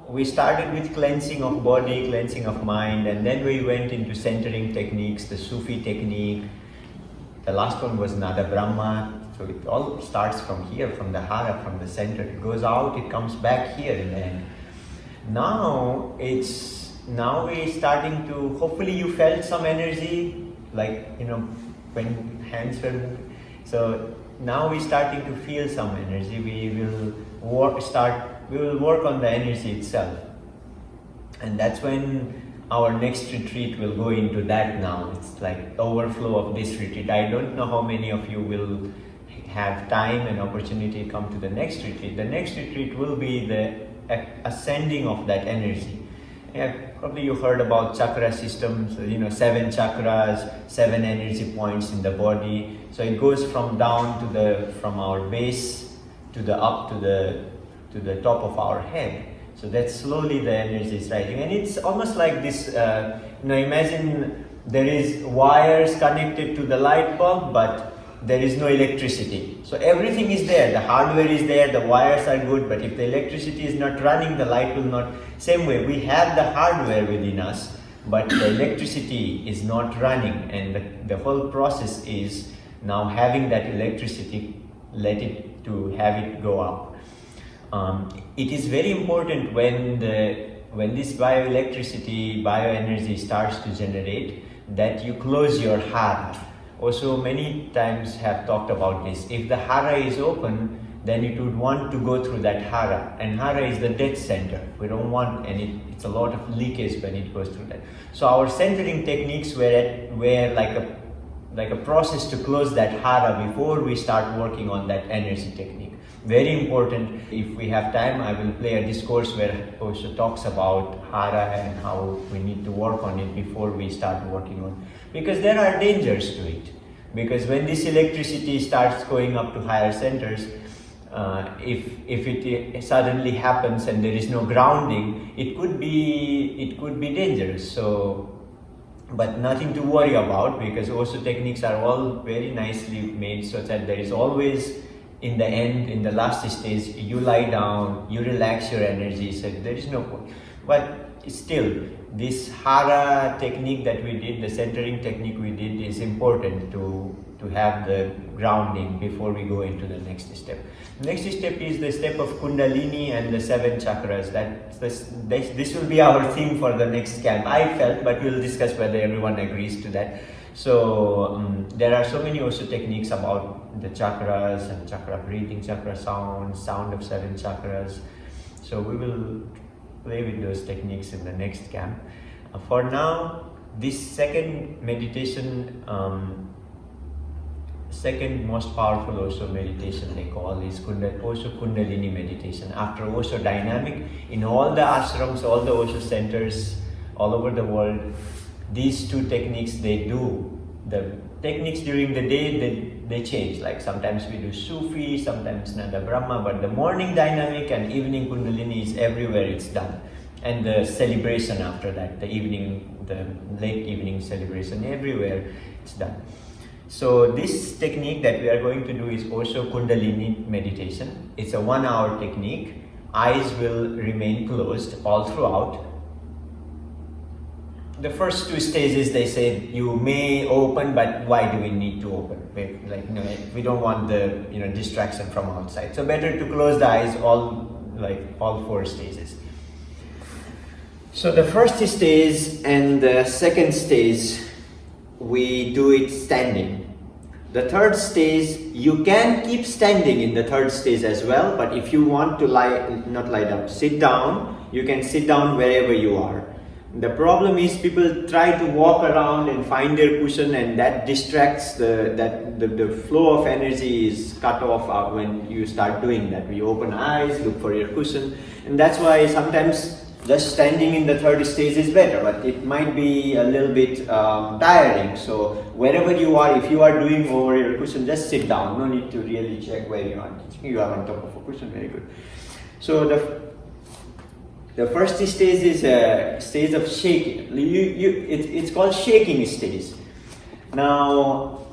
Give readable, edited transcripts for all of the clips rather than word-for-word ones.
We started with cleansing of body, cleansing of mind, and then we went into centering techniques, the Sufi technique. The last one was Nada Brahma. So it all starts from here, from the hara, from the center. It goes out, it comes back here in the end. Now we're starting to, hopefully you felt some energy, like, when hands were moving. So now we're starting to feel some energy. We will work on the energy itself. And that's when our next retreat will go into that now. It's like overflow of this retreat. I don't know how many of you will have time and opportunity to come to the next retreat. The next retreat will be the ascending of that energy. Yeah, probably you heard about chakra systems, 7 chakras, 7 energy points in the body. So it goes from from our base to the up to the top of our head. So that slowly the energy is rising, and it's almost like this. Imagine there is wires connected to the light bulb, but there is no electricity. So everything is there. The hardware is there. The wires are good, but if the electricity is not running, the light will not. Same way, we have the hardware within us, but the electricity is not running, and the whole process is now having that electricity, have it go up. It is very important when this bioenergy starts to generate, that you close your hara. Also, many times have talked about this. If the hara is open, then it would want to go through that hara, and hara is the death center. We don't want it's a lot of leakage when it goes through that. So our centering techniques were like a process to close that hara before we start working on that energy technique. Very important. If we have time, I will play a discourse where Osho talks about hara and how we need to work on it before we start working on it. Because there are dangers to it. Because when this electricity starts going up to higher centers, if it suddenly happens and there is no grounding, it could be dangerous. So, but nothing to worry about, because Osho techniques are all very nicely made so that there is always, in the end, in the last stage, you lie down, you relax your energy, so there is no point. But still, this hara technique that we did, the centering technique we did, is important to have the grounding before we go into the next step. Next step is the step of Kundalini and the 7 chakras. This will be our theme for the next camp, I felt, but we'll discuss whether everyone agrees to that. So there are so many also techniques about the chakras and chakra breathing, chakra sound of 7 chakras. So we will play with those techniques in the next camp. For now, this second meditation, second most powerful Osho meditation they call is Osho Kundalini meditation. After Osho dynamic, in all the ashrams, all the Osho centers all over the world, these 2 techniques they do. The techniques during the day they change. Like sometimes we do Sufi, sometimes Nada Brahma, but the morning dynamic and evening Kundalini is everywhere it's done. And the celebration after that, the late evening celebration, everywhere it's done. So this technique that we are going to do is Osho Kundalini meditation. It's a 1-hour technique. Eyes will remain closed all throughout. The first 2 stages, they say you may open, but why do we need to open? We don't want the distraction from outside. So better to close the eyes all 4 stages. So the first stage and the second stage, we do it standing. The third stage, you can keep standing in the third stage as well, but if you want to not lie down, sit down, you can sit down wherever you are. The problem is people try to walk around and find their cushion, and that distracts the flow of energy is cut off when you start doing that. You open eyes, look for your cushion, and that's why sometimes just standing in the third stage is better, but it might be a little bit tiring. So wherever you are, if you are doing over your cushion, just sit down. No need to really check where you are. You are on top of a cushion, very good. So the first stage is a stage of shaking. It's called shaking stage. Now,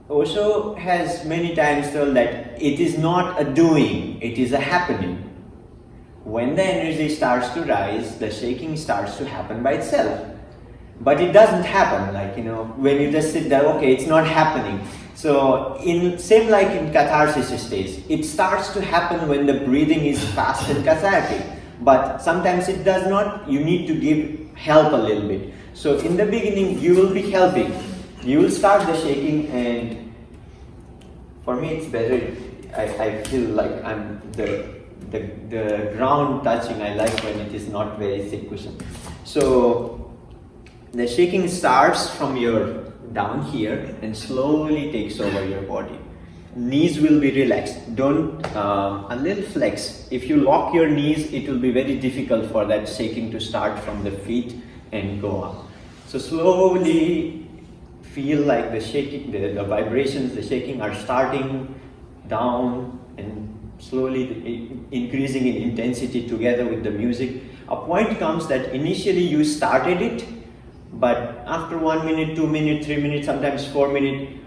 Osho has many times told that it is not a doing, it is a happening. when the energy starts to rise, the shaking starts to happen by itself. But it doesn't happen, like, when you just sit there, okay, it's not happening. So same like in catharsis stage, it starts to happen when the breathing is fast and cathartic. But sometimes it does not, you need to give help a little bit. So in the beginning, you will be helping. You will start the shaking, and for me it's better, I feel like I'm the ground touching, I like when it is not very thick cushion. So the shaking starts from your down here and slowly takes over your body. Knees will be relaxed. Don't, a little flex. If you lock your knees, it will be very difficult for that shaking to start from the feet and go up. So slowly feel like the shaking, the vibrations, the shaking are starting down and slowly increasing in intensity together with the music. A point comes that initially you started it, but after 1 minute, 2 minutes, 3 minutes, sometimes 4 minutes,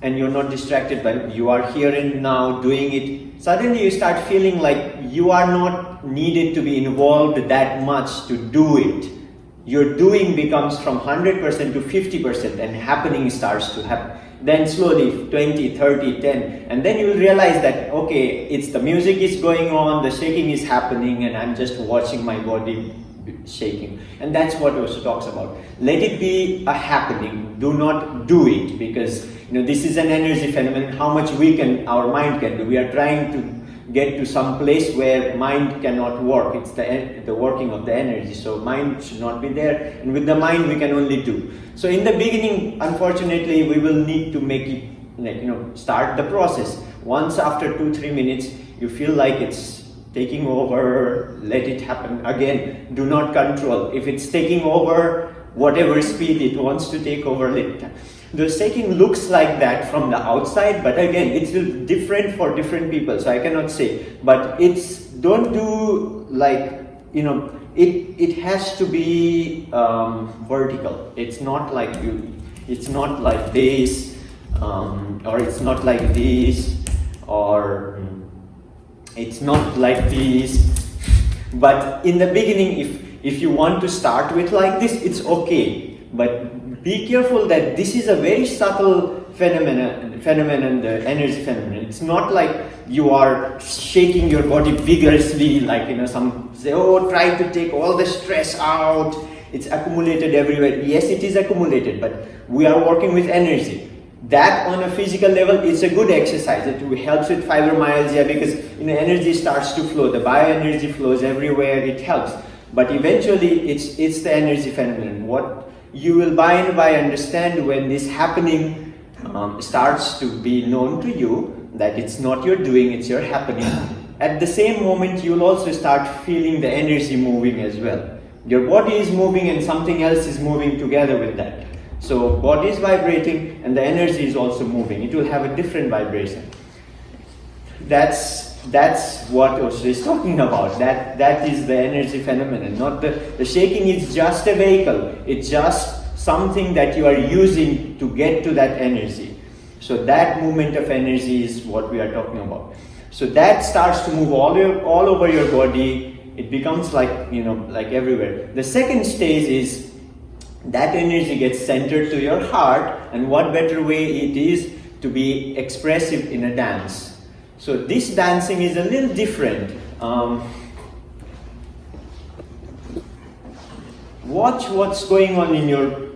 and you're not distracted, but you are here and now doing it, suddenly you start feeling like you are not needed to be involved that much to do it. Your doing becomes from 100% to 50%, and happening starts to happen. Then slowly 20, 30, 10, and then you will realize that, okay, it's the music is going on, the shaking is happening, and I'm just watching my body shaking. And that's what Osho talks about. Let it be a happening. Do not do it, because this is an energy phenomenon. How much our mind can do. We are trying to get to some place where mind cannot work. It's the working of the energy. So mind should not be there. And with the mind, we can only do. So in the beginning, unfortunately, we will need to make it, start the process. Once after 2-3 minutes, you feel like it's taking over, let it happen. Again, do not control. If it's taking over, whatever speed it wants to take over, let it happen. The shaking looks like that from the outside, but again, it's different for different people, so I cannot say. But don't do like, it has to be vertical. It's not like it's not like this, or it's not like this, or it's not like this. But in the beginning, if you want to start with like this, it's okay. But be careful that this is a very subtle phenomenon, the energy phenomenon. It's not like you are shaking your body vigorously, like some say, oh, try to take all the stress out. It's accumulated everywhere. Yes, it is accumulated, but we are working with energy. That on a physical level is a good exercise. It helps with fibromyalgia because energy starts to flow. The bioenergy flows everywhere. It helps. But eventually, it's the energy phenomenon. What you will by and by understand when this happening starts to be known to you, that it's not your doing, it's your happening. At the same moment, you will also start feeling the energy moving as well. Your body is moving and something else is moving together with that. So body is vibrating and the energy is also moving. It will have a different vibration. That's what Osho is talking about. That is the energy phenomenon. Not the shaking is just a vehicle. It's just something that you are using to get to that energy. So that movement of energy is what we are talking about. So that starts to move all over your body. It becomes like everywhere. The second stage is that energy gets centered to your heart, and what better way it is to be expressive in a dance. So this dancing is a little different. Watch what's going on in your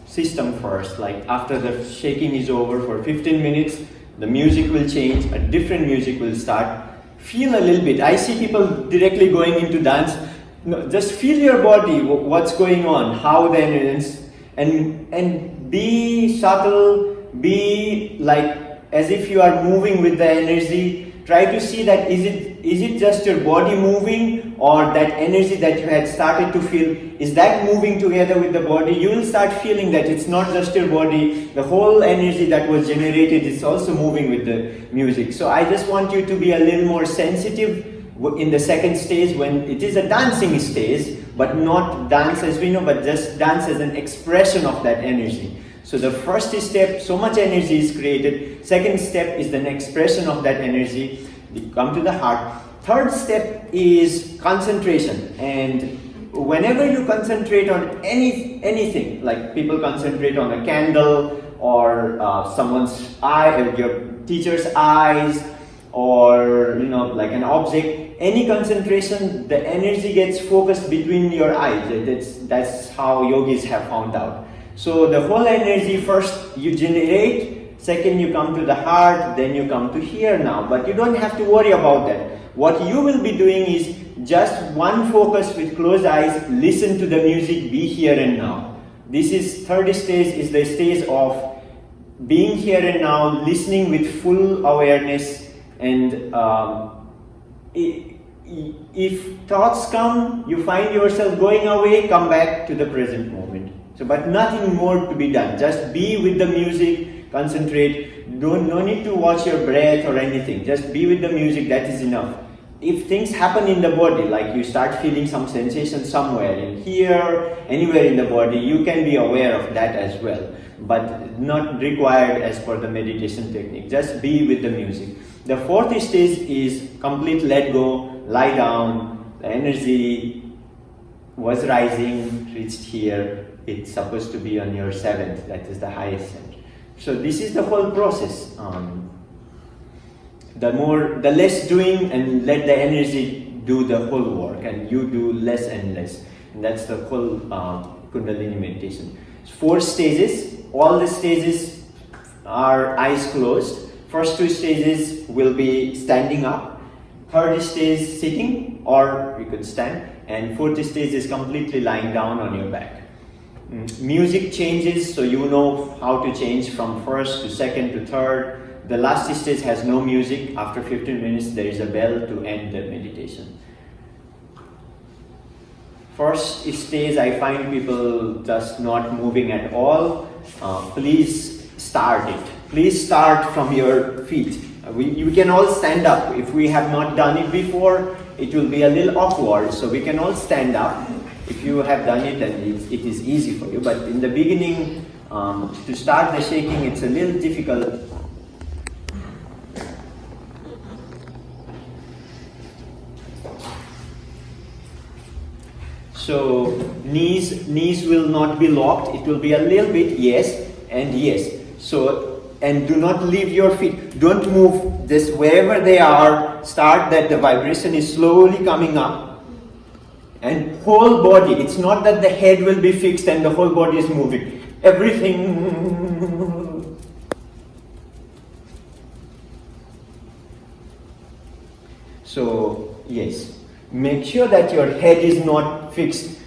system first. Like after the shaking is over for 15 minutes, the music will change, a different music will start. Feel a little bit. I see people directly going into dance. No, just feel your body, what's going on, how the energy, and be subtle, be like as if you are moving with the energy. Try to see that is it just your body moving, or that energy that you had started to feel, is that moving together with the body? You will start feeling that it's not just your body, the whole energy that was generated is also moving with the music. So I just want you to be a little more sensitive in the second stage, when it is a dancing stage, but not dance as we know, but just dance as an expression of that energy. So the first step, so much energy is created. Second step is the expression of that energy. You come to the heart. Third step is concentration, and whenever you concentrate on anything, like people concentrate on a candle or someone's eye, your teacher's eyes, or like an object, any concentration, the energy gets focused between your eyes. That's how yogis have found out. So the whole energy, first you generate, second you come to the heart, then you come to here now. But you don't have to worry about that. What you will be doing is just one focus with closed eyes, listen to the music, be here and now. This is third stage, is the stage of being here and now, listening with full awareness. And if thoughts come, you find yourself going away, come back to the present moment. So, but nothing more to be done. Just be with the music, concentrate. No need to watch your breath or anything. Just be with the music, that is enough. If things happen in the body, like you start feeling some sensation somewhere, in here, anywhere in the body, you can be aware of that as well. But not required as per the meditation technique. Just be with the music. The fourth stage is complete let go, lie down. The energy was rising, reached here. It's supposed to be on your seventh, that is the highest center. So this is the whole process. The less doing, and let the energy do the whole work, and you do less and less. And that's the whole Kundalini meditation. 4 stages. All the stages are eyes closed. First 2 stages will be standing up. Third stage sitting, or you could stand. And fourth stage is completely lying down on your back. Music changes, so you know how to change from first to second to third. The last stage has no music. After 15 minutes, there is a bell to end the meditation. First stage, I find people just not moving at all. Please start it. Please start from your feet. We can all stand up. If we have not done it before, it will be a little awkward. So we can all stand up. If you have done it, then it is easy for you. But in the beginning, to start the shaking, it's a little difficult. So knees will not be locked. It will be a little bit yes and yes. So, and do not leave your feet. Don't move. Just wherever they are, start that the vibration is slowly coming up. And whole body. It's not that the head will be fixed and the whole body is moving. Everything. So, yes. Make sure that your head is not fixed.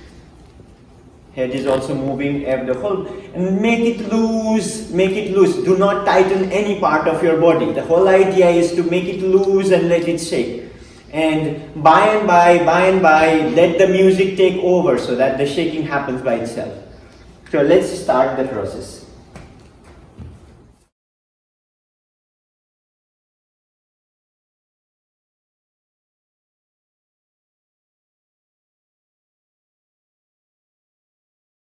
Head is also moving, the whole, and make it loose, make it loose. Do not tighten any part of your body. The whole idea is to make it loose and let it shake. And by and by, let the music take over so that the shaking happens by itself. So let's start the process.